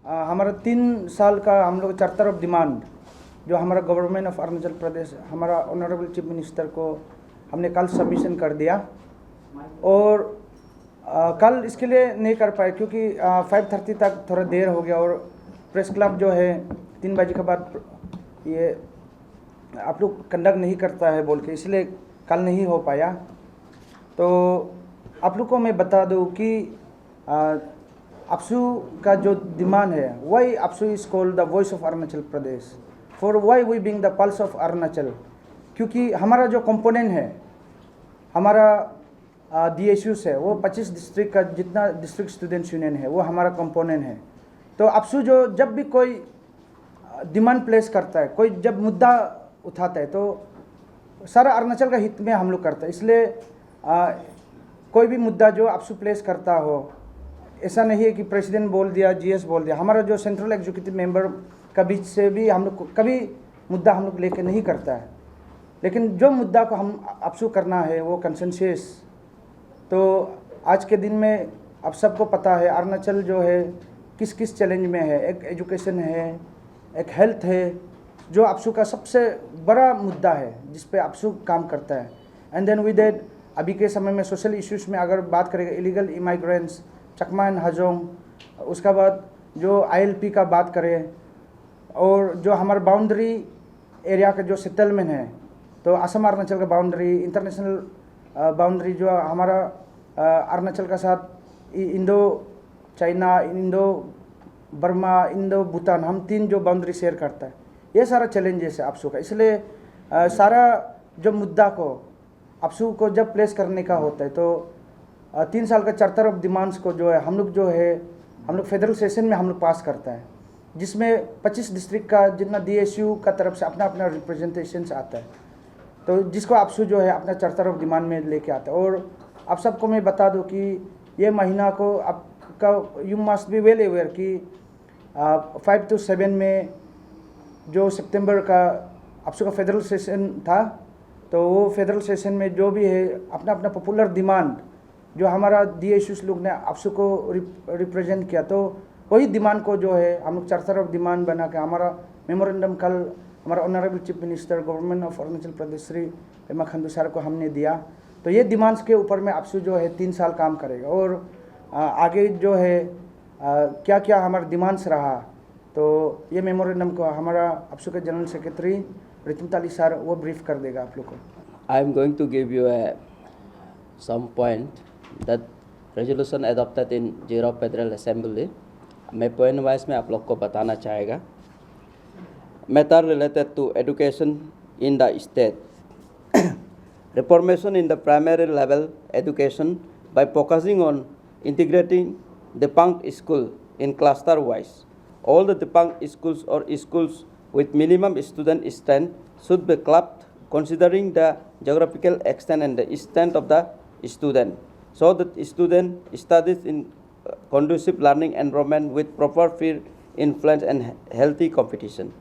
हमारा 3 साल का हम लोग चार्टर ऑफ डिमांड जो हमारा गवर्नमेंट ऑफ अरुणाचल प्रदेश हमारा ऑनरेबल चीफ मिनिस्टर को हमने कल सबमिशन कर दिया। और कल इसके लिए नहीं कर पाए क्योंकि 5:30 तक थोड़ा देर हो गया और प्रेस क्लब जो है 3 बजे के बाद ये आप लोग कंडक्ट नहीं करता है बोल के, इसलिए कल नहीं हो पाया। तो आप लोग को मैं बता दूं कि अपसू का जो डिमांड है why AAPSU is called the voice of Arunachal Pradesh for why we being the pulse of Arunachal, क्योंकि हमारा जो कंपोनेंट है हमारा DSUs है वो 25 डिस्ट्रिक्ट का जितना डिस्ट्रिक्ट स्टूडेंट्स यूनियन है वो हमारा कंपोनेंट है। तो अपसू जो जब भी कोई डिमांड प्लेस करता है, कोई जब मुद्दा उठाता है तो सारा अरुणाचल का हित में हम लोग करते हैं। इसलिए कोई भी मुद्दा जो अपसू प्लेस करता हो, ऐसा नहीं है कि प्रेसिडेंट बोल दिया GS बोल दिया, हमारा जो सेंट्रल एग्जीक्यूटिव मेंबर का बीच से भी हम लोग कभी मुद्दा हम लोग लेके नहीं करता है। लेकिन जो मुद्दा को हम अपसू करना है वो कंसेंसस। तो आज के दिन में अब सबको पता है अरुणाचल जो है किस किस चैलेंज में है। एक एजुकेशन है, एक हेल्थ है जो अपसू का सबसे बड़ा मुद्दा है जिस पे अपसू काम करता है। एंड देन विद दैट अभी के समय में सोशल इश्यूज में अगर बात करेंगे इलीगल इमाइग्रेंट्स, चकमा एंड हाजोंग, उसका बाद जो ILP का बात करें और जो हमारा बाउंड्री एरिया का जो सेटलमेंट है, तो असम अरुणाचल का बाउंड्री, इंटरनेशनल बाउंड्री जो हमारा अरुणाचल का साथ Indo China, Indo Burma, Indo Bhutan, हम 3 जो बाउंड्री शेयर करता है, ये सारा चैलेंजेस है अपसू का। इसलिए सारा जो मुद्दा को अपसू को जब प्लेस करने का होता है तो 3 साल का चार्टर ऑफ डिमांड्स को जो है हम लोग फेडरल सेशन में हम लोग पास करता है, जिसमें 25 डिस्ट्रिक्ट का जितना DSU का तरफ से अपना अपना रिप्रेजेंटेशन आता है। तो जिसको अपसू जो है अपना चार्टर ऑफ डिमांड में लेके आता है। और आप सबको मैं बता दूं कि ये महीना को आपका you must be well aware कि 5 to 7 में जो सितंबर का अपसू का फेडरल सेशन था, तो वो फेडरल सेशन में जो भी है अपना अपना पॉपुलर डिमांड जो हमारा DSUs लोग ने अपसू को रिप्रेजेंट किया, तो वही डिमांड को जो है हम लोग चार्टर ऑफ डिमांड बना के हमारा मेमोरेंडम कल हमारा honourable chief minister government of Arunachal Pradesh Shri Pema Khandu sir को हमने दिया। तो ये डिमांड्स के ऊपर में अपसू जो है 3 साल काम करेगा। और आगे जो है क्या क्या हमारा डिमांड्स रहा, तो ये मेमोरेंडम को हमारा अपसू के जनरल सेक्रेटरी रितुमताली सर वो ब्रीफ कर देगा आप लोग को। I am going to give you some point that resolution adopted in Jiro Federal Assembly. मैं पॉइंट वाइज में आप लोग को बताना चाहेगा। Matter related to education in the state, reformation in the primary level education by focusing on integrating defunct school in cluster wise. All the defunct schools or schools with minimum student strength should be clubbed considering the geographical extent and the strength of the student, so that student studies in conducive learning environment with proper peer influence and healthy competition.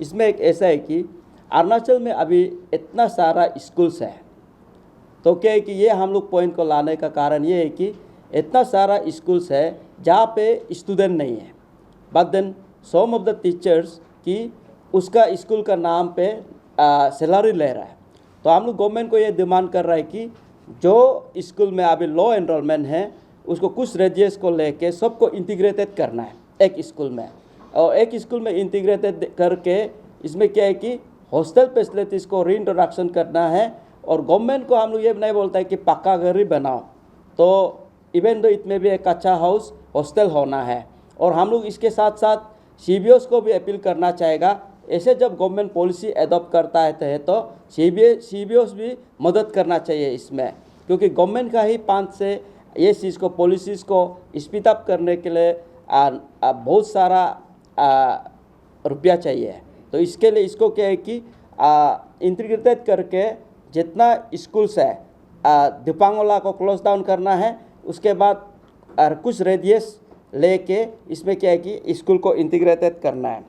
इसमें एक ऐसा है कि अरुणाचल में अभी इतना सारा schools है, तो क्या है कि ये हम लोग पॉइंट को लाने का कारण ये है कि इतना सारा स्कूल्स है जहाँ पे स्टूडेंट नहीं है, but then some of the teachers की उसका स्कूल का नाम पे सैलरी ले रहा है। तो हम लोग गवर्नमेंट को ये डिमांड कर रहा है कि जो स्कूल में अभी लो एनरोलमेंट है उसको कुछ रेडियस को लेके सबको इंटीग्रेटेड करना है एक स्कूल में, और एक स्कूल में इंटीग्रेटेड करके इसमें क्या है कि हॉस्टल फैसिलिटीज़ को रीइंट्रोडक्शन करना है। और गवर्नमेंट को हम लोग ये नहीं बोलता है कि पक्का घर ही बनाओ, तो इवन दो इसमें भी एक अच्छा हाउस हॉस्टल होना है। और हम लोग इसके साथ साथ CBOs को भी अपील करना चाहेगा, ऐसे जब गवर्नमेंट पॉलिसी अडॉप्ट करता है तो CBOs भी मदद करना चाहिए इसमें, क्योंकि गवर्नमेंट का ही पांच से ये चीज़ को पॉलिसीज़ को स्पीड अप करने के लिए बहुत सारा रुपया चाहिए। तो इसके लिए इसको क्या है कि इंटीग्रेटेड करके जितना स्कूल्स है दिपांगोला को क्लोज डाउन करना है, उसके बाद कुछ रेडियस लेके इसमें क्या है कि स्कूल को इंटीग्रेटेड करना है।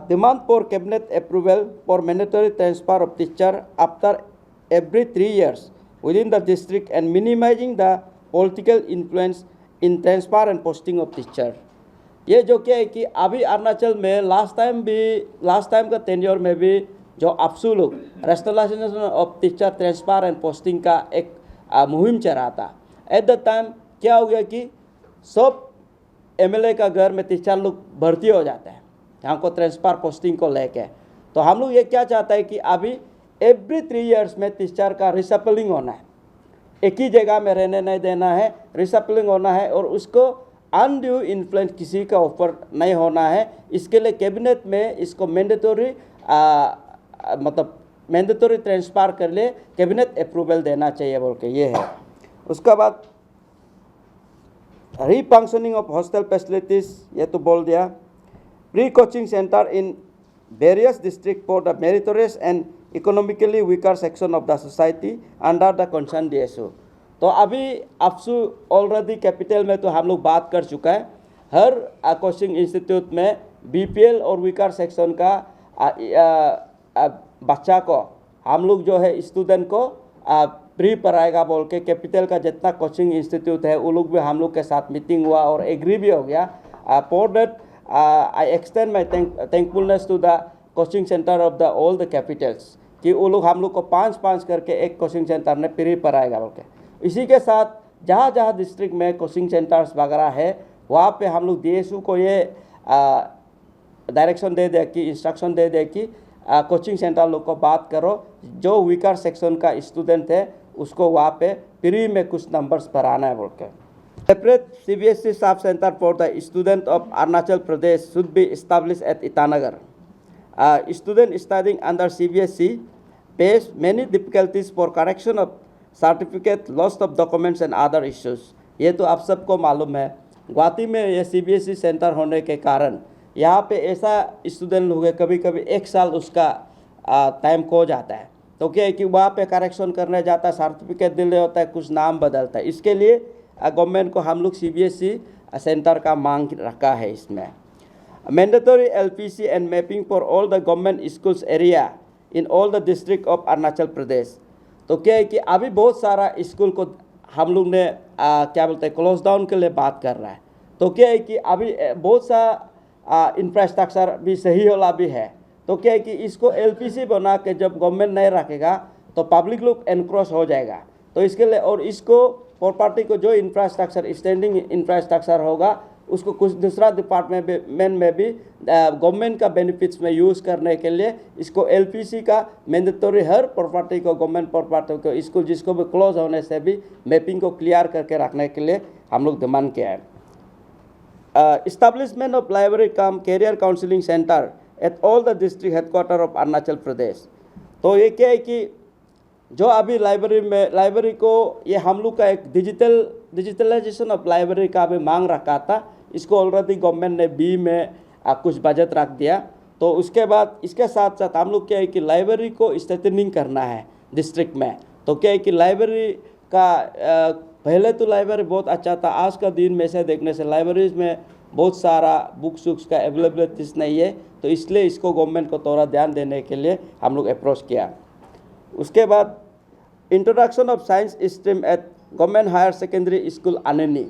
Demand for cabinet approval for mandatory transfer of teacher after every 3 years within the district and minimizing the political influence in transfer and posting of teacher. ये जो क्या है कि अभी अरुणाचल में लास्ट टाइम का टेन्योर में भी जो अपसू लोग rationalisation of teacher transfer and posting का एक मुहिम चला था। एट द टाइम क्या हो गया कि सब एमएलए का घर में टीचर लोग भर्ती हो जाते हैं यहाँ को ट्रांसफर पोस्टिंग को लेके। तो हम लोग ये क्या चाहता है कि अभी एवरी 3 इयर्स में टीचर का रिसपलिंग होना है, एक ही जगह में रहने नहीं देना है, रिसपलिंग होना है और उसको अनड्यू इन्फ्लुएंस किसी का ऊपर नहीं होना है। इसके लिए कैबिनेट में इसको मैंडेटरी मतलब मैंडेटरी ट्रांसफर कर ले कैबिनेट अप्रूवल देना चाहिए बोल के ये है। उसके बाद रीफंक्शनिंग ऑफ हॉस्टल फैसिलिटीज़ ये तो बोल दिया। Pre coaching centre in various district for the meritorious and economically weaker section of the society under the concern DSO. तो अभी अपसू ऑलरेडी कैपिटल में तो हम लोग बात कर चुका है, हर कोचिंग इंस्टीट्यूट में बीपीएल और वीकर सेक्शन का बच्चा को हम लोग जो है स्टूडेंट को प्री पढ़ाएगा बोल के कैपिटल का जितना कोचिंग इंस्टीट्यूट है वो लोग भी हम लोग के साथ मीटिंग हुआ और एग्री भी हो गया। For that I extend my thankfulness to the coaching centre of the all the capitals कि वो लोग हम लोग को 5-5 करके एक कोचिंग सेंटर में प्री पढ़ाएगा बोल के। इसी के साथ जहाँ जहाँ डिस्ट्रिक्ट में कोचिंग सेंटर्स वगैरह है वहाँ पे हम लोग डीएसयू को ये डायरेक्शन दे दे कि इंस्ट्रक्शन दे दे कि कोचिंग सेंटर लोग को बात करो, जो वीकर सेक्शन का स्टूडेंट है उसको वहाँ पे प्री में कुछ नंबर्स पढ़ाना है बोल के। Separate CBSE sub centre for the student of Arunachal Pradesh should be established eight Itanagar. Student studying under CBSE face many difficulties for correction of certificate, loss of documents and other issues। ये तो आप सबको मालूम है, गुवाहाटी में ये CBSE सेंटर होने के कारण यहाँ पे ऐसा स्टूडेंट हो गए कभी कभी 1 साल उसका टाइम खो जाता है। तो क्या है कि वहाँ पे करेक्शन करने जाता है, सर्टिफिकेट दिले होता है, कुछ नाम बदलता है। इसके लिए गवर्नमेंट को हम लोग CBSE सेंटर का मांग रखा है। इसमें mandatory LPC and mapping for all the government schools area in all the district of Arunachal Pradesh. तो क्या है कि अभी बहुत सारा स्कूल को हम लोग ने क्या बोलते हैं क्लोज डाउन के लिए बात कर रहा है। तो क्या है कि अभी बहुत सा इंफ्रास्ट्रक्चर भी सही वाला भी है। तो क्या है कि इसको LPC बना के जब गवर्नमेंट नहीं रखेगा तो पब्लिक लोग एनक्रोच हो जाएगा। तो इसके लिए और इसको प्रॉपर्टी को जो इंफ्रास्ट्रक्चर स्टैंडिंग इंफ्रास्ट्रक्चर होगा उसको कुछ दूसरा डिपार्टमेंट में भी गवर्नमेंट का बेनिफिट्स में यूज़ करने के लिए इसको LPC का मैंडेटरी हर प्रॉपर्टी को गवर्नमेंट प्रॉपर्टी को स्कूल जिसको भी क्लोज होने से भी मैपिंग को क्लियर करके रखने के लिए हम लोग डिमांड किया है। Establishment of library cum career counselling centre at all the district headquarter of Arunachal Pradesh. तो ये क्या है कि जो अभी लाइब्रेरी को ये हम लोग का एक डिजिटलाइजेशन ऑफ लाइब्रेरी का भी मांग रखा था। इसको ऑलरेडी गवर्नमेंट ने बी में कुछ बजट रख दिया। तो उसके बाद इसके साथ साथ हम लोग क्या है कि लाइब्रेरी को स्ट्रेथनिंग करना है डिस्ट्रिक्ट में। तो क्या है कि लाइब्रेरी का पहले तो लाइब्रेरी बहुत अच्छा था, आज का दिन में से देखने से लाइब्रेरीज में बहुत सारा बुक्स का अवेलेबिलिटीज नहीं है। तो इसलिए इसको गवर्नमेंट को थोड़ा ध्यान देने के लिए हम लोग अप्रोच किया। उसके बाद introduction of science stream at government higher secondary school Anini.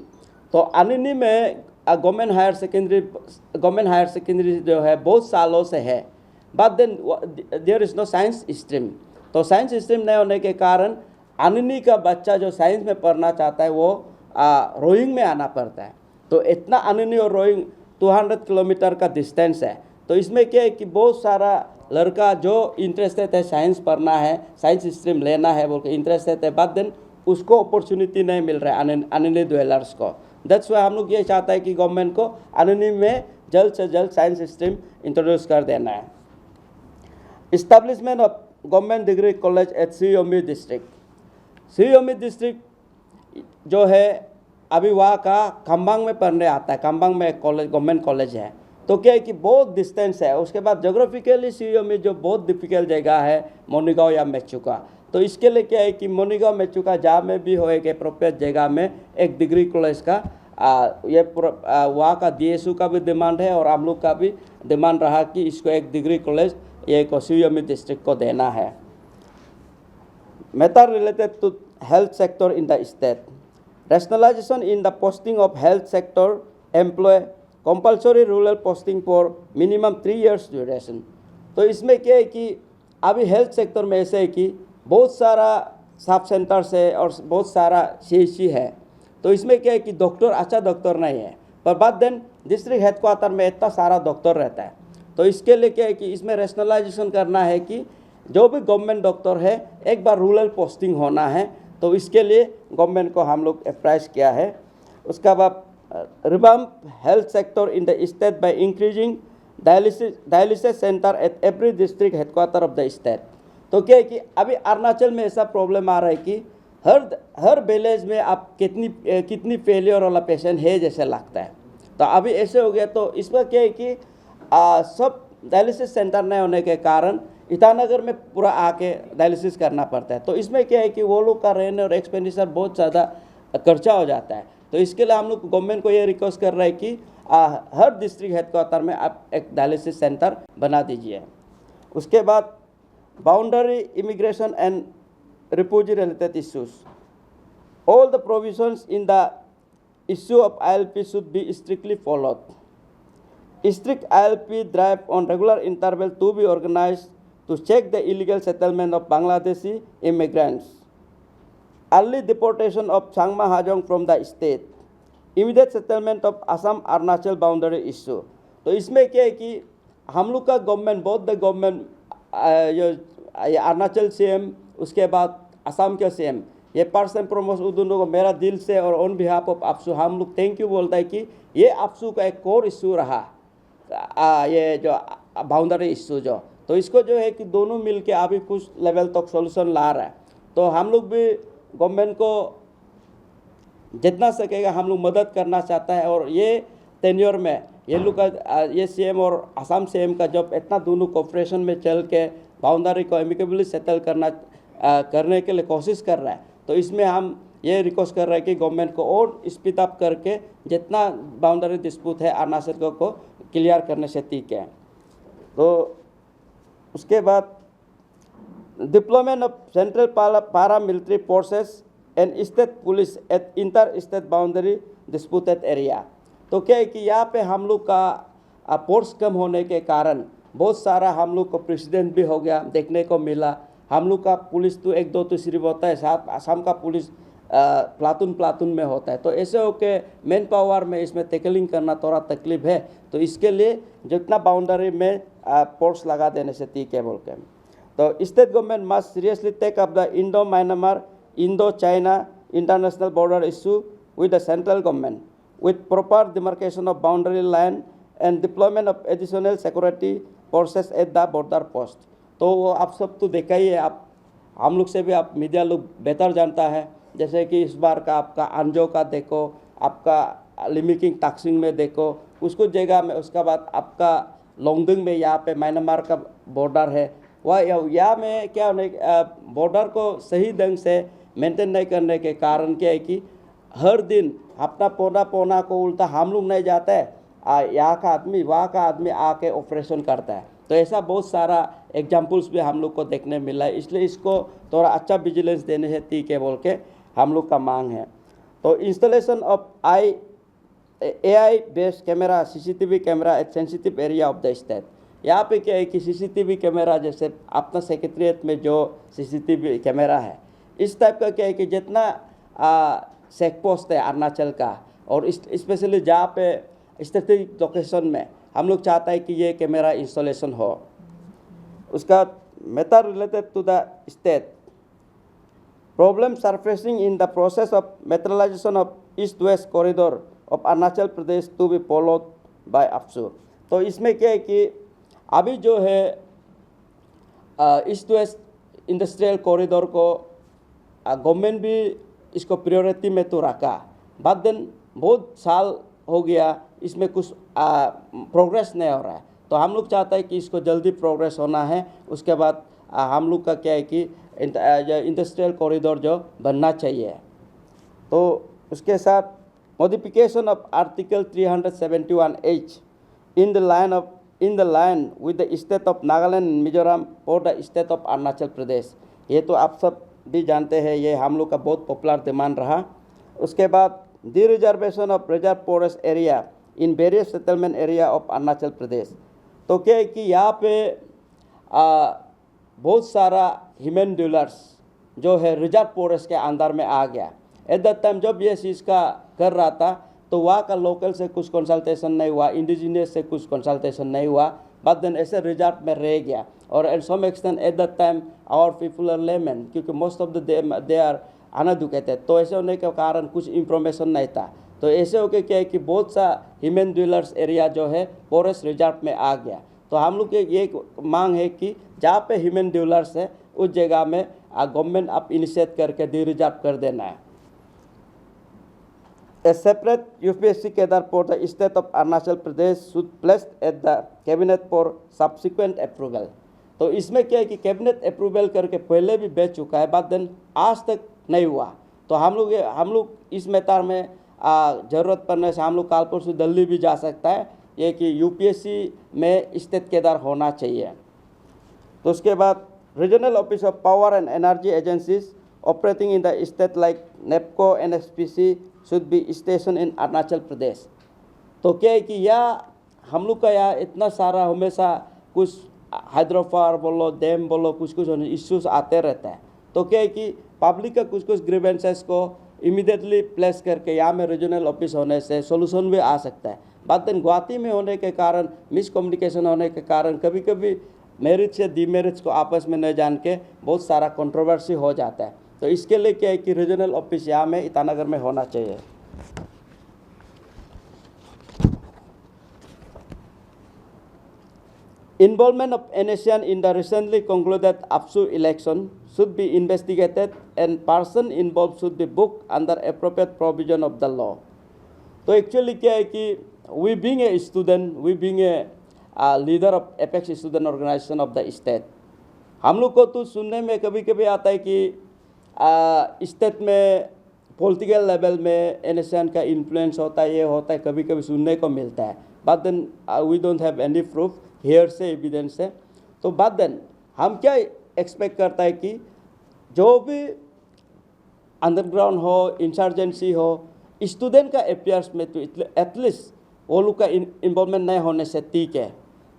तो अनिनी में गवर्नमेंट हायर सेकेंडरी जो है बहुत सालों से है, but then there is no science stream. तो साइंस स्ट्रीम नहीं होने के कारण अनिनी का बच्चा जो साइंस में पढ़ना चाहता है वो रोइंग में आना पड़ता है। तो इतना अनिनी और रोइंग 200 किलोमीटर का डिस्टेंस है। तो इसमें क्या है कि बहुत सारा लड़का जो इंटरेस्टेड है साइंस पढ़ना है, साइंस स्ट्रीम लेना है बोल के इंटरेस्टेड है, बट देन उसको अपॉर्चुनिटी नहीं मिल रहा है अनिनी ड्वेलर्स को। दैट्स वाई हम लोग ये चाहता है कि गवर्नमेंट को अनिनी में जल्द से जल्द साइंस स्ट्रीम इंट्रोड्यूस कर देना है। Establishment of government degree college at Shi Yomi district. Shi Yomi district जो है अभी वहाँ का खम्बांग में पढ़ने आता है। खम्बांग में एक कॉलेज गवर्नमेंट कॉलेज है। तो क्या है कि बहुत डिस्टेंस है। उसके बाद जोग्राफिकली सीओमी जो बहुत डिफिकल्ट जगह है मोनीगांव या मेचुका। तो इसके लिए क्या है कि मोनीगांव मेचुका जहाँ में भी हो एक अप्रोप्रिएट जगह में एक डिग्री कॉलेज का ये वहाँ का DSU का भी डिमांड है और हम लोग का भी डिमांड रहा कि इसको एक डिग्री कॉलेज ये सीओमी डिस्ट्रिक्ट को देना है। Matter related to health sector in the state. Rationalization in the posting of health sector employee compulsory rural posting for minimum 3 years duration. तो इसमें क्या है कि अभी हेल्थ सेक्टर में ऐसे है कि बहुत सारा सब सेंटर्स है और बहुत सारा CHC है, तो इसमें क्या है कि डॉक्टर अच्छा डॉक्टर नहीं है, पर बाद देन डिस्ट्रिक्ट हेडक्वार्टर में इतना सारा डॉक्टर रहता है। तो इसके लिए क्या है कि इसमें रैशनलाइजेशन करना है कि जो भी गवर्नमेंट डॉक्टर है एक बार रूरल पोस्टिंग होना है, तो इसके लिए गवर्नमेंट को हम लोग अप्राइज किया है। उसके बाद revamp health sector in the state by increasing dialysis centre at every district headquarter of the state. तो क्या है कि अभी अरुणाचल में ऐसा प्रॉब्लम आ रहा है कि हर विलेज में आप कितनी फेलियर वाला पेशेंट है जैसे लगता है। तो अभी ऐसे हो गया, तो इसमें क्या है कि सब डायलिसिस सेंटर नहीं होने के कारण ईटानगर में पूरा आके डायलिसिस करना पड़ता है। तो इसमें क्या है कि वो लोग का रहने और एक्सपेंडिचर बहुत ज़्यादा खर्चा हो जाता है। तो इसके लिए हम लोग गवर्नमेंट को ये रिक्वेस्ट कर रहे हैं कि हर डिस्ट्रिक्ट हेडक्वार्टर में आप एक डायलिसिस सेंटर बना दीजिए। उसके बाद boundary immigration and refugee related issues, all the provisions in the issue of ILP should be strictly followed. Strict ILP drive on regular interval to be organized to check the illegal settlement of Bangladeshi immigrants, early deportation of Sangma Hajong from the state, immediate settlement of Assam Arunachal boundary issue। तो इसमें क्या है कि हम लोग का government बहुत the government Arunachal CM, उसके बाद असम के CM, ये पर्सन प्रमोस दोनों को मेरा दिल से और ऑन बिहाफ ऑफ आपसू हम लोग थैंक यू बोलता है कि ये आपसू का एक कोर इशू रहा ये जो बाउंड्री इशू जो, तो इसको जो है कि दोनों मिलके अभी कुछ लेवल तक सॉल्यूशन ला रहा है। तो हम लोग भी गवर्नमेंट को जितना सकेगा हम लोग मदद करना चाहता है। और ये टेन्योर में ये लोग का ये CM और असम CM का जब इतना दोनों कोऑपरेशन में चल के बाउंड्री को एमिकेबली सेटल करने के लिए कोशिश कर रहा है, तो इसमें हम ये रिक्वेस्ट कर रहे हैं कि गवर्नमेंट को और स्पीड अप करके जितना बाउंड्री डिस्प्यूट है अरुणाचल को क्लियर करने से ठीक है। तो उसके बाद deployment of central para military forces and state police at inter state boundary disputed area. तो क्या है कि यहाँ पे हम लोग का फोर्स कम होने के कारण बहुत सारा हम लोग को प्रेसिडेंट भी हो गया देखने को मिला। हम लोग का पुलिस तो 1-2 तो सिर्फ होता है, साथ असम का पुलिस प्लाटून में होता है। तो ऐसे होके मैन पावर में इसमें टैकलिंग करना थोड़ा तकलीफ है, तो इसके लिए जितना बाउंड्री में फोर्स लगा देने से ठीक है बोल के। तो state government must seriously take up the Indo Myanmar Indo China international border issue with the central government with proper demarcation of boundary line and deployment of additional security forces at the border post. तो आप सब तो देखा ही है, आप हम लोग से भी आप मीडिया लोग बेहतर जानता है। जैसे कि इस बार का आपका अंजो का देखो, आपका लिमिकिंग ताक्सिंग में देखो, उसको जगह में, उसके बाद आपका लोंगडिंग में यहाँ पे म्यांमार का बॉर्डर है, वह यहाँ में क्या बॉर्डर को सही ढंग से मेंटेन नहीं करने के कारण क्या है कि हर दिन अपना पौना को उल्टा हम लोग नहीं जाता है, यहाँ का आदमी वहाँ का आदमी आके ऑपरेशन करता है। तो ऐसा बहुत सारा एग्जाम्पल्स भी हम लोग को देखने मिला है, इसलिए इसको थोड़ा अच्छा विजिलेंस देने से ठीक है बोल के हम लोग का मांग है। तो installation of AI based camera CCTV camera at sensitive area of the state. यहाँ पे क्या है कि CCTV कैमरा जैसे अपना सेक्रेटरीट में जो CCTV कैमरा है, इस टाइप का क्या है कि जितना चेक पोस्ट है अरुणाचल का, और स्पेशली जहाँ पे स्ट्रेटेजिक लोकेशन में हम लोग चाहता है कि ये कैमरा इंस्टॉलेशन हो। उसका matter related to the state problem surfacing in the process of metrolization of east west corridor of Arunachal Pradesh to be followed by AAPSU. तो इसमें क्या है कि अभी जो है ईस्ट वेस्ट इंडस्ट्रियल कॉरिडोर को गवर्नमेंट भी इसको प्रायोरिटी में तो रखा, बाद दिन बहुत साल हो गया इसमें कुछ प्रोग्रेस नहीं हो रहा है। तो हम लोग चाहते हैं कि इसको जल्दी प्रोग्रेस होना है। उसके बाद हम लोग का क्या है कि इंडस्ट्रियल कॉरिडोर जो बनना चाहिए। तो उसके साथ modification of article 371H in the line with the state of Nagaland and Mizoram और द स्टेट ऑफ अरुणाचल प्रदेश। ये तो आप सब भी जानते हैं, ये हम लोग का बहुत पॉपुलर डिमांड रहा। उसके बाद D reservation of reserve forest area in various settlement area of Arunachal Pradesh. तो क्या है कि यहाँ पे बहुत सारा ह्यूमन डीलर्स जो है रिजर्व फॉरेस्ट के अंदर में आ गया। एट द टाइम जब ये चीज़ का कर रहा था तो वहाँ का लोकल से कुछ कंसल्टेशन नहीं हुआ, इंडिजिनियस से कुछ कंसल्टेशन नहीं हुआ, बट देन ऐसे रिजर्व में रह गया। और at some extent at the time our people are layman, क्योंकि most of the they are uneducated, तो ऐसे होने के कारण कुछ इंफॉर्मेशन नहीं था। तो ऐसे होके क्या है कि बहुत सा ह्यूमन डीलर्स एरिया जो है फॉरेस्ट रिजर्व में आ गया। तो हम लोग की ये मांग है कि जहाँ पे ह्यूमन डीलर्स है उस जगह में गवर्नमेंट आप इनिशिएट करके डी रिजर्व कर देना है। A separate UPSC cadre for the state of Arunachal Pradesh should placed at the cabinet for subsequent approval। तो इसमें क्या है कि कैबिनेट अप्रूवल करके पहले भी भेज चुका है, बाद देन आज तक नहीं हुआ। तो हम लोग इस मैटर में ज़रूरत पड़ने से हम लोग काल परसों दिल्ली भी जा सकता है, ये कि यूपीएससी में स्टेट केडर होना चाहिए। तो उसके बाद regional office of power and energy agencies operating in the state like NEEPCO NHPC should be station in Arunachal Pradesh. तो क्या है कि यह हम लोग का यहाँ इतना सारा हमेशा कुछ हाइड्रोपावर बोलो, डैम बोलो, कुछ इश्यूज आते रहता है। तो क्या है कि पब्लिक का कुछ ग्रीवेंसेस को इमीडिएटली प्लेस करके यहाँ में रीजनल ऑफिस होने से सोल्यूशन भी आ सकता है। बात दिन गुवाहाटी में होने के कारण, मिसकम्युनिकेशन होने के कारण कभी कभी मेरिट से डीमेरिट्स को आपस में न जान के बहुत सारा कंट्रोवर्सी हो जाता है। तो इसके लिए क्या है कि रीजनल ऑफिस यहाँ में ईटानगर में होना चाहिए। Involvement of NACN in the recently concluded APSU election should be investigated and person involved should be booked under appropriate provision of the law। तो एक्चुअली क्या है कि we being a student, we being a leader of apex student organization of the state, हम लोग को तो सुनने में कभी कभी आता है कि स्टेट में पॉलिटिकल लेवल में NACN का इन्फ्लुएंस होता है, ये होता है, कभी कभी सुनने को मिलता है। But then we don't have any proof, hearsay evidence है। तो बाद देन हम क्या एक्सपेक्ट करता है कि जो भी अंडरग्राउंड हो, इंसर्जेंसी हो, स्टूडेंट का अफेयर्स में तो एटलीस्ट वो लोग का इन्वॉल्वमेंट नहीं होने से ठीक है।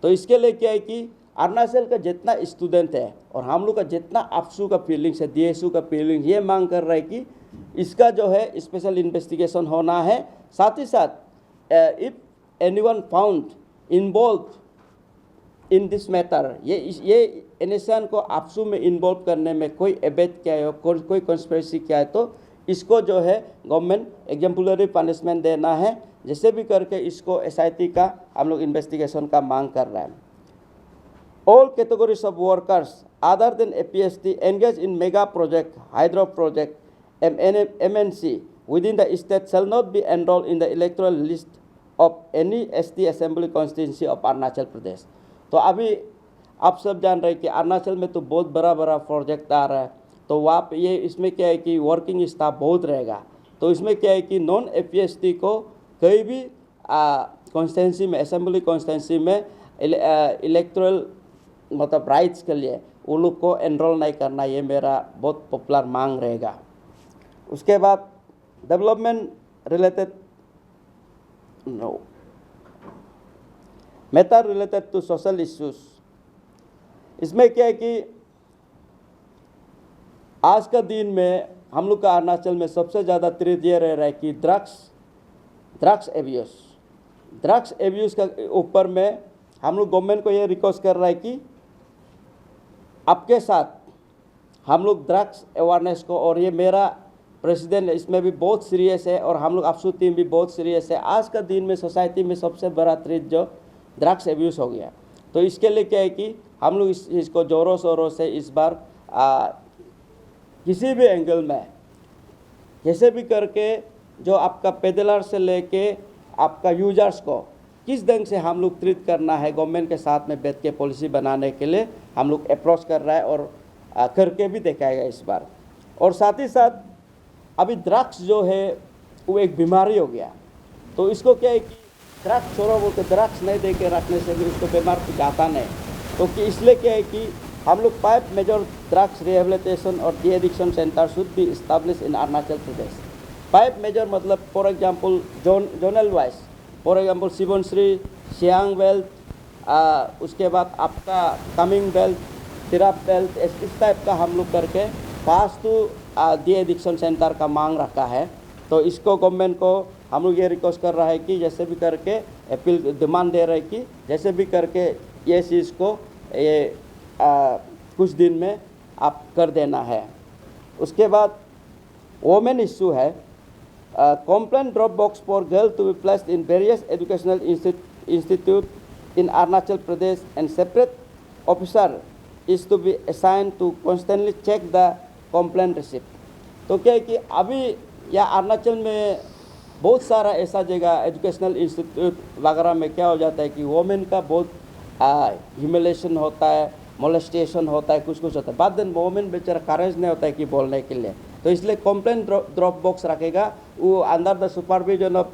तो इसके लिए क्या है कि अरुणाचल का जितना स्टूडेंट है और हम लोग का जितना APSU का फीलिंग्स है, DSU का फीलिंग, ये मांग कर रहा है कि इसका जो है स्पेशल इन्वेस्टिगेशन होना है। साथ ही साथ if anyone found involve in this matter, ये NACN को APSU में इन्वॉल्व करने में कोई अवैध क्या है, कोई कंस्पिरेसी क्या है, तो इसको जो है गवर्नमेंट एग्जाम्पलरी पनिशमेंट देना है। जैसे भी करके इसको SIT का हम लोग इन्वेस्टिगेशन का मांग कर रहे हैं। All categories of workers other than APST engage in mega project, hydro project, MNC within the state shall not be enrolled in the electoral list of any ST assembly constituency of Arunachal Pradesh. तो अभी आप सब जान रहे हैं कि अरुणाचल में तो बहुत बड़ा प्रोजेक्ट आ रहा है। तो वहाँ पे ये इसमें क्या है कि वर्किंग स्टाफ बहुत रहेगा। तो इसमें क्या है कि नॉन APST को कहीं भी कॉन्स्टिट्यूंसी में, असेंबली कॉन्स्टिट्यूंसी में इलेक्टोरल मतलब राइट्स के लिए वो लोग को एनरोल नहीं करना, ये मेरा बहुत पॉपुलर मांग रहेगा। उसके बाद development related matter related to social issues, इसमें क्या है कि आज का दिन में हम लोग का अरुणाचल में सबसे ज़्यादा थ्रेट ये रह रहा है कि ड्रग्स एब्यूज़ का ऊपर में हम लोग गवर्नमेंट को ये रिक्वेस्ट कर रहा है कि आपके साथ हम लोग ड्रग्स अवेयरनेस को, और ये मेरा प्रेसिडेंट इसमें भी बहुत सीरियस है और हम लोग APSU टीम भी बहुत सीरियस है। आज का दिन में सोसाइटी में सबसे बड़ा थ्रेट जो ड्रग्स एब्यूज़ हो गया। तो इसके लिए क्या है कि हम लोग इसको ज़ोरों शोरों से इस बार किसी भी एंगल में कैसे भी करके जो आपका पेडलर से लेके आपका यूजर्स को किस ढंग से हम लोग ट्रीट करना है, गवर्नमेंट के साथ में बैठ के पॉलिसी बनाने के लिए हम लोग अप्रोच कर रहा है और करके भी दिखाएगा इस बार। और साथ ही साथ अभी ड्रग्स जो है वो एक बीमारी हो गया। तो इसको क्या है कि ड्रग्स छोड़ो बोल के ड्रग्स नहीं दे के रखने से भी उसको बीमार जाता नहीं। तो कि इसलिए क्या है कि हम लोग 5 मेजर ड्रग्स रिहेबिलिटेशन और de addiction centre should be establish in Arunachal Pradesh. 5 major मतलब for example zonal wise for example Subansiri, Siang belt, उसके बाद आपका कमिंग बेल्ट, तिराप बेल्ट, इस टाइप का हम लोग करके pass to de addiction centre का मांग रखा है। तो इसको गवर्नमेंट को हम लोग ये रिक्वेस्ट कर रहा है कि जैसे भी करके अपील डिमांड दे रहे हैं कि जैसे भी करके ये चीज़ को ये कुछ दिन में आप कर देना है। उसके बाद वोमेन इशू है, complaint drop box for girl to be placed in various educational institute in Arunachal Pradesh and separate officer is to be assign to constantly check the complaint receipt. तो क्या है कि अभी या अरुणाचल में बहुत सारा ऐसा जगह एजुकेशनल इंस्टीट्यूट वगैरह में क्या हो जाता है कि वोमेन का बहुत ह्यूमिलेशन होता है, मोलेस्टेशन होता है, कुछ होता है। बाद दिन वोमेन बेचारा करेज नहीं होता है कि बोलने के लिए। तो इसलिए कंप्लेंट ड्रॉप बॉक्स रखेगा वो under the supervision of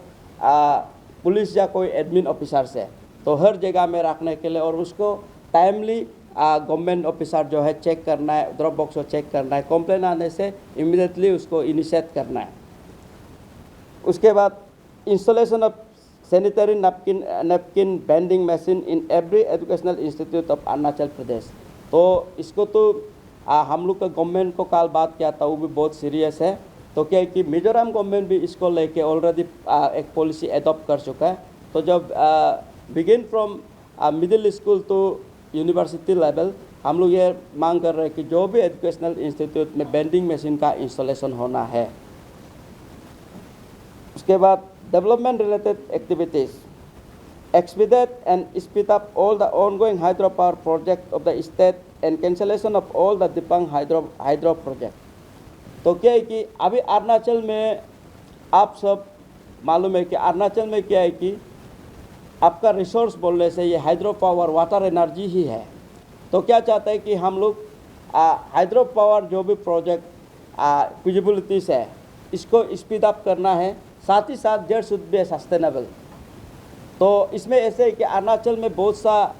police या कोई एडमिन ऑफिसर से, तो हर जगह में रखने के लिए, और उसको टाइमली गवर्नमेंट ऑफिसर जो है चेक करना है, ड्रॉप बॉक्स को चेक करना है, कंप्लेन आने से इमीडिएटली उसको इनिशिएट करना है। उसके बाद installation of sanitary napkin vending machine in every educational institute of Arunachal Pradesh. तो इसको तो हम लोग का गवर्नमेंट को कल बात किया था, वो भी बहुत सीरियस है। तो क्या है कि मिजोरम गवर्नमेंट भी इसको लेके ऑलरेडी एक पॉलिसी एडॉप्ट कर चुका है। तो जब begin from middle school to university level हम लोग ये मांग कर रहे हैं कि जो भी एजुकेशनल इंस्टीट्यूट में बेंडिंग मशीन का इंस्टॉलेशन होना है। उसके बाद development related activities, expedite and speed up all the ongoing hydropower project of the state and cancellation of all the Dipang hydro project। तो क्या है कि अभी अरुणाचल में आप सब मालूम है कि अरुणाचल में क्या है कि आपका रिसोर्स बोलने से ये हाइड्रो पावर वाटर एनर्जी ही है। तो क्या चाहते हैं कि हम लोग हाइड्रो पावर जो भी प्रोजेक्ट फिजिबिलिटीज है इसको स्पीड अप करना है, साथ ही साथ देयर शुड बी सस्टेनेबल। तो इसमें ऐसे है कि अरुणाचल में बहुत सा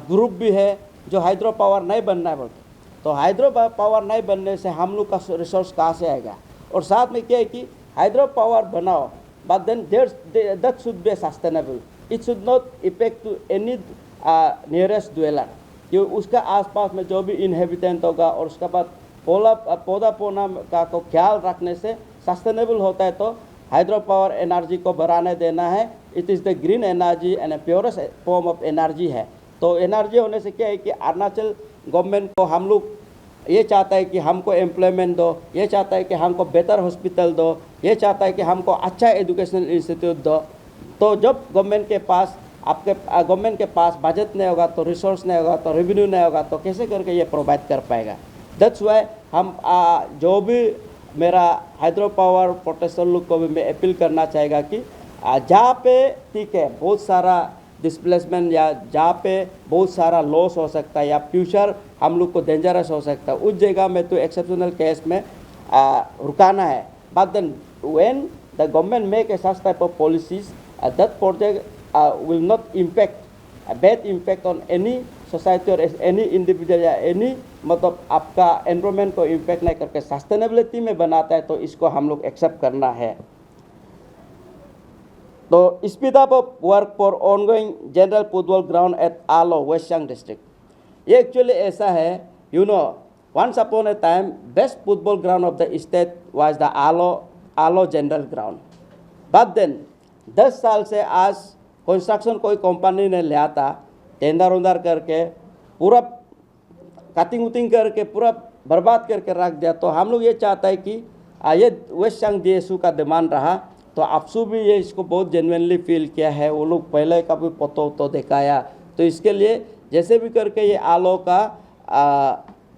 ग्रुप भी है जो हाइड्रो पावर नहीं बनना है बोलते। तो हाइड्रो पावर नहीं बनने से हम लोग का रिसोर्स कहाँ से आएगा। और साथ में क्या है कि हाइड्रो पावर बनाओ but then that should be sustainable, it should not effect to any nearest dweller, क्योंकि उसका आसपास में जो भी इनहेबिटेंट होगा और उसके बाद पौधा पौना का को ख्याल रखने से सस्टेनेबल होता है। तो हाइड्रो पावर एनर्जी को बढ़ाने देना है। It is the green energy and purest form of energy है। तो एनर्जी होने से क्या है कि अरुणाचल गवर्नमेंट को हम लोग ये चाहता है कि हमको एम्प्लॉयमेंट दो, ये चाहता है कि हमको बेहतर हॉस्पिटल दो, ये चाहता है कि हमको अच्छा एजुकेशनल इंस्टीट्यूट दो। तो जब गवर्नमेंट के पास गवर्नमेंट के पास बजट नहीं होगा, तो रिसोर्स नहीं होगा, तो रेवेन्यू नहीं होगा, तो कैसे करके ये प्रोवाइड कर पाएगा। दैट्स वाई हम जो भी मेरा हाइड्रो पावर प्रोटेक्शन लोग को भी मैं अपील करना चाहेगा कि जहाँ पे ठीक है बहुत सारा डिस्प्लेसमेंट या जहाँ पे बहुत सारा लॉस हो सकता है या फ्यूचर हम लोग को डेंजरस हो सकता है, उस जगह में तो एक्सेप्शनल केस में रुकाना है। But then when the government make a such type of policies that project will not impact bad impact on any society और एनी इंडिविजुअल या एनी मतलब आपका एनवायरमेंट को इम्पैक्ट नहीं करके सस्टेनेबिलिटी में बनाता है, तो इसको हम लोग एक्सेप्ट करना है। तो speed up of work for ongoing general football ground at Aalo west Siang district. ये एक्चुअली ऐसा है, you know once upon a time best football ground of the state was the Aalo general ground. But then 10 साल से आज construction कोई company ने लिया था, टेंडर उंदर करके पूरा कटिंग उटिंग करके पूरा बर्बाद करके रख दिया। तो हम लोग ये चाहता है कि ये वेस्ट सियांग DSU का डिमांड रहा, तो आपसू भी ये इसको बहुत जेन्युइनली फील किया है। वो लोग पहले का भी पतो दिखाया, तो इसके लिए जैसे भी करके ये आलो का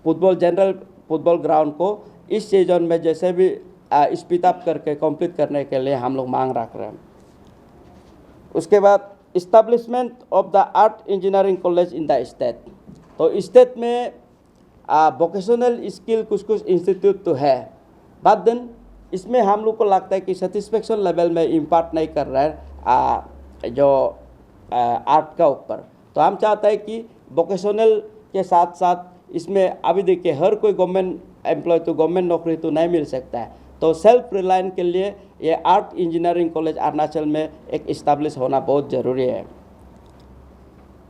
जनरल फुटबॉल ग्राउंड को इस सीजन में जैसे भी स्पीड अप करके कंप्लीट करने के लिए हम लोग मांग रख रहे हैं। उसके बाद establishment of the art engineering college in the state. तो स्टेट में वोकेशनल स्किल कुछ इंस्टीट्यूट तो है, बट देन इसमें हम लोग को लगता है कि सेटिस्फेक्शन लेवल में इम्पार्ट नहीं कर रहा है जो आर्ट का ऊपर। तो हम चाहते हैं कि वोकेशनल के साथ साथ इसमें अभी देखिए हर कोई गवर्नमेंट एम्प्लॉय तो गवर्नमेंट नौकरी तो नहीं मिल सकता है। तो सेल्फ रिलायंस के लिए ये आर्ट इंजीनियरिंग कॉलेज अरुणाचल में एक इस्टेब्लिश होना बहुत ज़रूरी है।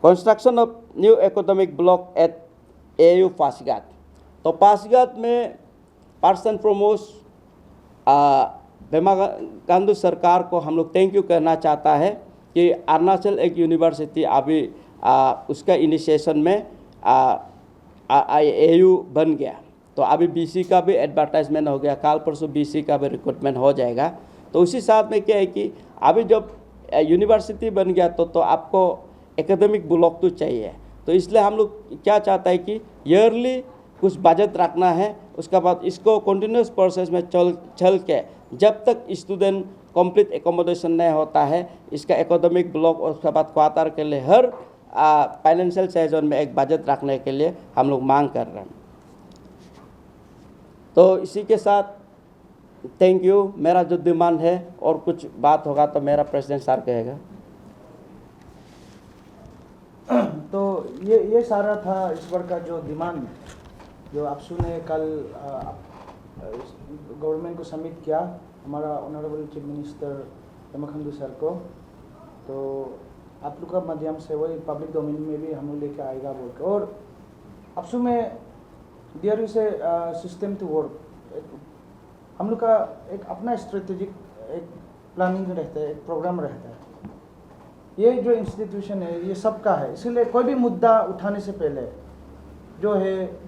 Construction of new academic block at AU Pasighat. तो पासीघाट में first and foremost Pema Khandu सरकार को हम लोग थैंक यू करना चाहता है कि अरुणाचल एक यूनिवर्सिटी अभी उसका इनिशिएशन में AU बन गया। तो अभी BC का भी एडवर्टाइजमेंट हो गया, काल परसों BC का भी रिक्रूटमेंट हो जाएगा। तो उसी साथ में क्या है कि अभी जब यूनिवर्सिटी बन गया तो आपको एकेडमिक ब्लॉक तो चाहिए। तो इसलिए हम लोग क्या चाहता है कि ईयरली कुछ बजट रखना है, उसके बाद इसको कंटिन्यूस प्रोसेस में चल के जब तक स्टूडेंट कंप्लीट एकोमोडेशन नहीं होता है, इसका एकेडमिक ब्लॉक और उसके बाद क्वार्टर के लिए हर फाइनेंशियल सीजन में एक बजट रखने के लिए हम लोग मांग कर रहे हैं। तो इसी के साथ थैंक यू। मेरा जो डिमांड है और कुछ बात होगा तो मेरा प्रेसिडेंट सर कहेगा। तो ये सारा था इस बार का जो डिमांड जो आपसू ने कल गवर्नमेंट को सबमिट किया हमारा honourable chief minister Pema Khandu sir को। तो आप लोग का माध्यम से वही पब्लिक डोमेन में भी हम लोग लेके आएगा बोल के। और आपसू में there is a system to work. हम लोग का एक अपना स्ट्रेटेजिक एक प्लानिंग रहता है, एक प्रोग्राम रहता है। ये जो इंस्टीट्यूशन है ये सबका है, इसीलिए कोई भी मुद्दा उठाने से पहले जो है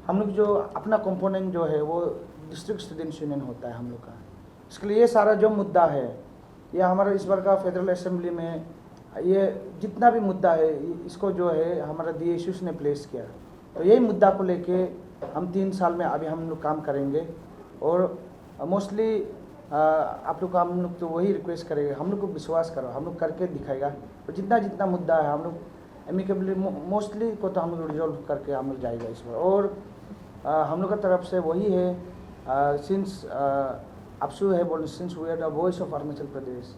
हम लोग जो अपना कंपोनेंट जो है वो डिस्ट्रिक्ट स्टूडेंट्स यूनियन होता है हम लोग का। इसके लिए ये सारा जो मुद्दा है ये हमारा इस बार का फेडरल असेंबली में ये जितना भी मुद्दा है इसको जो है हमारा DSUs ने प्लेस किया। तो यही मुद्दा को लेके हम 3 साल में अभी हम लोग काम करेंगे। और मोस्टली आप लोग को हम लोग तो वही रिक्वेस्ट करेंगे, हम लोग को विश्वास करो, हम लोग करके दिखाएगा। तो जितना मुद्दा है हम लोग एमिकेबली मोस्टली को तो हम लोग रिजॉल्व करके हम लोग जाएगा इस बार। और हम लोग का तरफ से वही है सिंस आपसू है बोल since we are the voice of Arunachal Pradesh.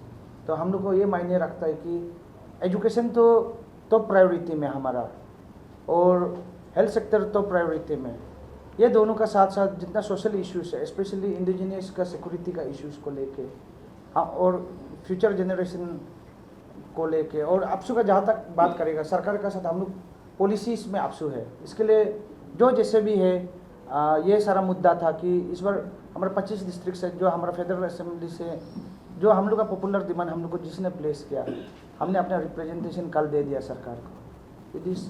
तो हम लोग को ये मायने रखता है कि एजुकेशन तो प्रायोरिटी में हमारा और हेल्थ सेक्टर तो प्रायोरिटी में। ये दोनों का साथ साथ जितना सोशल इश्यूज है स्पेशली इंडिजिनियस का सिक्योरिटी का इश्यूज को लेके हाँ और फ्यूचर जनरेशन को लेके और आपसू का जहाँ तक बात करेगा सरकार का साथ हम लोग पॉलिसीज़ में आपसू है। इसके लिए जो जैसे भी है ये सारा मुद्दा था कि इस बार हमारे 25 डिस्ट्रिक्ट से जो हमारा फेडरल असेंबली से जो हम लोग का पॉपुलर डिमांड हम लोग को जिसने प्लेस किया हमने अपना रिप्रेजेंटेशन कल दे दिया सरकार को। It is